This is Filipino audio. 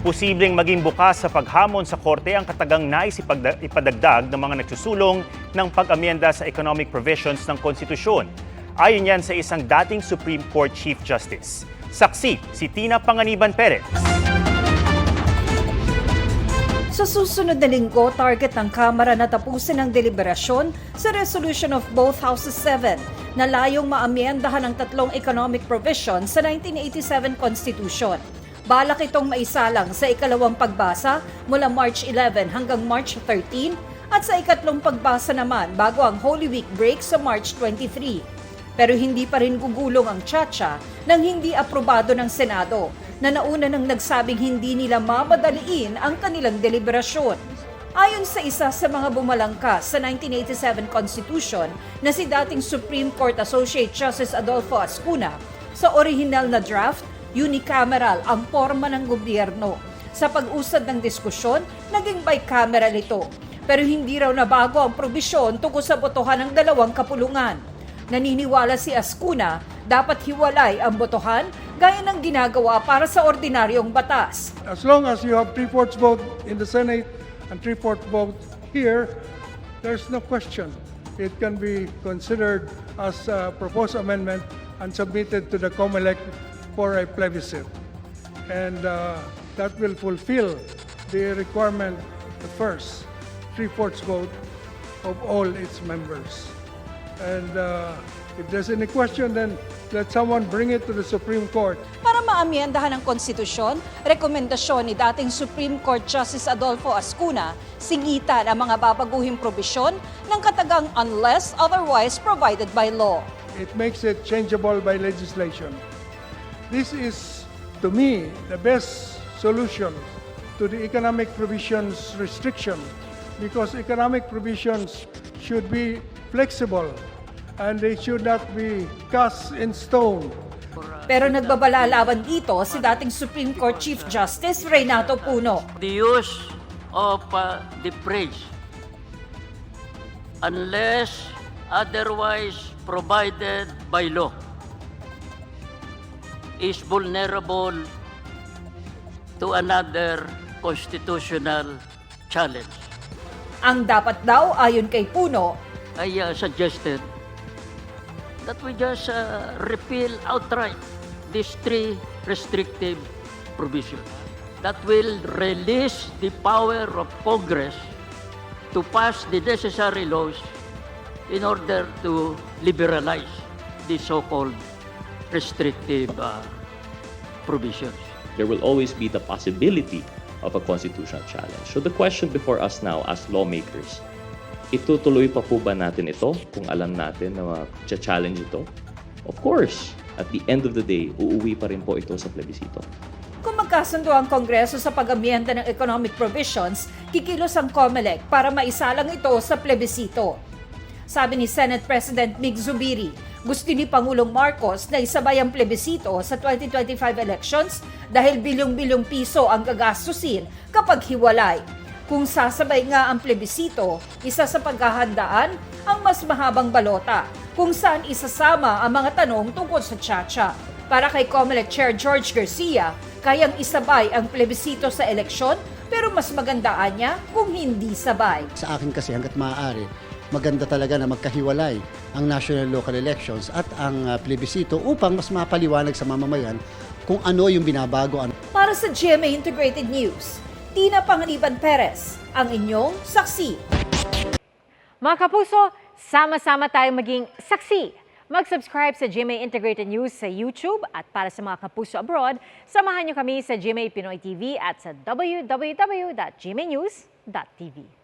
Posibleng maging bukas sa paghamon sa korte ang katagang nais ipadagdag ng mga nagsusulong ng pag-amyenda sa economic provisions ng konstitusyon. Ayon yan sa isang dating Supreme Court Chief Justice. Saksi si Tina Panganiban Perez. Sa susunod na linggo, target ng Kamara na tapusin ang deliberasyon sa resolution of both Houses 7 na layong maamyendahan ang tatlong economic provisions sa 1987 Constitution. Balak itong maisalang sa ikalawang pagbasa mula March 11 hanggang March 13 at sa ikatlong pagbasa naman bago ang Holy Week break sa March 23. Pero hindi pa rin gugulong ang tsa-tsa nang hindi aprobado ng Senado na nauna nang nagsabing hindi nila mamadaliin ang kanilang deliberasyon. Ayon sa isa sa mga bumalangkas sa 1987 Constitution na si dating Supreme Court Associate Justice Adolfo Ascuna, sa orihinal na draft, unicameral ang porma ng gobyerno. Sa pag-usad ng diskusyon, naging bicameral ito. Pero hindi raw nabago ang probisyon tungkol sa botohan ng dalawang kapulungan. Naniniwala si Ascuna, dapat hiwalay ang botohan gaya ng ginagawa para sa ordinaryong batas. As long as you have 3/4 vote in the Senate and 3/4 vote here, there's no question. It can be considered as a proposed amendment and submitted to the COMELEC for a plebiscite. And that will fulfill the requirement, the first 3/4 vote of all its members. And if there's any question, then let someone bring it to the Supreme Court. Para maamyendahan ang konstitusyon, rekomendasyon ni dating Supreme Court Justice Adolfo Ascuna, singitan ang mga babaguhing probisyon ng katagang unless otherwise provided by law. It makes it changeable by legislation. This is, to me, the best solution to the economic provisions restriction, because economic provisions should be flexible and they should not be cast in stone. Pero nagbabalalaban dito si dating Supreme Court Chief Justice Renato Puno. The use of the phrase unless otherwise provided by law is vulnerable to another constitutional challenge. Ang dapat daw ayon kay Puno, I suggested that we just repeal outright these three restrictive provisions that will release the power of Congress to pass the necessary laws in order to liberalize the so-called restrictive provisions. There will always be the possibility of a constitutional challenge. So the question before us now as lawmakers, itutuloy pa po ba natin ito kung alam natin na challenge ito? Of course, at the end of the day, uuwi pa rin po ito sa plebisito. kung magkasundo ang Kongreso sa pag-amyenda ng economic provisions, kikilos ang COMELEC para maisalang ito sa plebisito. Sabi ni Senate President Mig Zubiri, gusto ni Pangulong Marcos na isabay ang plebisito sa 2025 elections dahil bilyong-bilyong piso ang gagastusin kapag hiwalay. Kung sasabay nga ang plebisito, isa sa paghahandaan ang mas mahabang balota kung saan isasama ang mga tanong tungkol sa tsa-tsa. Para kay COMELEC Chair George Garcia, kayang isabay ang plebisito sa eleksyon pero mas magandaan niya kung hindi sabay. Sa akin kasi hanggat maaari, maganda talaga na magkahiwalay ang national local elections at ang plebisito upang mas mapaliwanag sa mamamayan kung ano yung binabago. Para sa GMA Integrated News, Tina Panganiban Perez, ang inyong saksi. Mga kapuso, sama-sama tayong maging saksi. Mag-subscribe sa GMA Integrated News sa YouTube at para sa mga kapuso abroad, samahan niyo kami sa GMA Pinoy TV at sa www.gmanews.tv.